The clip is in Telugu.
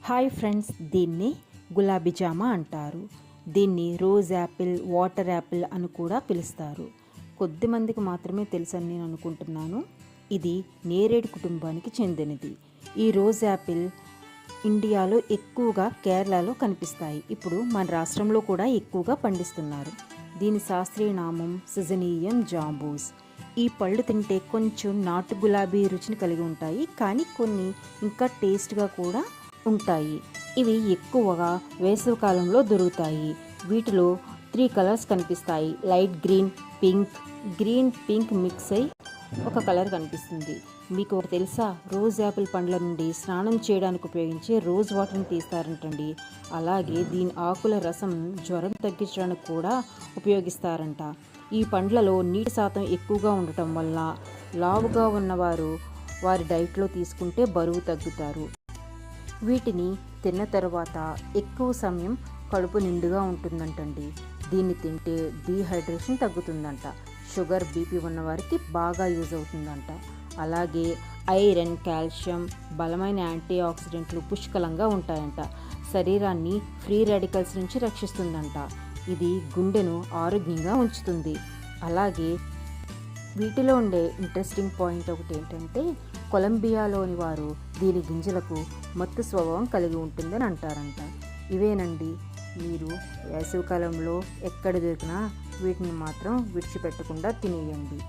హాయ్ ఫ్రెండ్స్, దీన్ని గులాబీ జామ అంటారు. దీన్ని రోజ్ యాపిల్, వాటర్ యాపిల్ అని కూడా పిలుస్తారు. కొద్దిమందికి మాత్రమే తెలుసని నేను అనుకుంటున్నాను. ఇది నేరేడు కుటుంబానికి చెందినది. ఈ రోజ్ యాపిల్ ఇండియాలో ఎక్కువగా కేరళలో కనిపిస్తాయి. ఇప్పుడు మన రాష్ట్రంలో కూడా ఎక్కువగా పండిస్తున్నారు. దీని శాస్త్రీయ నామం సిజనియం జాంబూస్. ఈ పళ్ళు తింటే కొంచెం నాటు గులాబీ రుచిని కలిగి ఉంటాయి, కానీ కొన్ని ఇంకా టేస్ట్గా కూడా ఉంటాయి. ఇవి ఎక్కువగా వేసవికాలంలో దొరుకుతాయి. వీటిలో 3 కలర్స్ కనిపిస్తాయి. లైట్ గ్రీన్, పింక్ మిక్స్ అయి ఒక కలర్ కనిపిస్తుంది. మీకు ఒకటి తెలుసా? రోజ్ యాపిల్ పండ్ల నుండి స్నానం చేయడానికి ఉపయోగించే రోజ్ వాటర్ని తీస్తారంటండి. అలాగే దీని ఆకుల రసం జ్వరం తగ్గించడానికి కూడా ఉపయోగిస్తారంట. ఈ పండ్లలో నీటి శాతం ఎక్కువగా ఉండటం వల్ల లావుగా ఉన్నవారు వారి డైట్లో తీసుకుంటే బరువు తగ్గుతారు. వీటిని తిన్న తర్వాత ఎక్కువ సమయం కడుపు నిండుగా ఉంటుందంటండి. దీన్ని తింటే డీహైడ్రేషన్ తగ్గుతుందంట. షుగర్, బీపీ ఉన్నవారికి బాగా యూజ్ అవుతుందంట. అలాగే ఐరన్, కాల్షియం, బలమైన యాంటీ ఆక్సిడెంట్లు పుష్కలంగా ఉంటాయంట. శరీరాన్ని ఫ్రీ రాడికల్స్ నుంచి రక్షిస్తుందంట. ఇది గుండెను ఆరోగ్యంగా ఉంచుతుంది. అలాగే వీటిలో ఉండే ఇంట్రెస్టింగ్ పాయింట్ ఒకటి ఏంటంటే, కొలంబియాలోని వారు దీని గింజలకు మత్తు స్వభావం కలిగి ఉంటుందని అంటారంట. ఇవేనండి, మీరు వేసవికాలంలో ఎక్కడ దొరికినా వీటిని మాత్రం విడిచిపెట్టకుండా తినేయండి.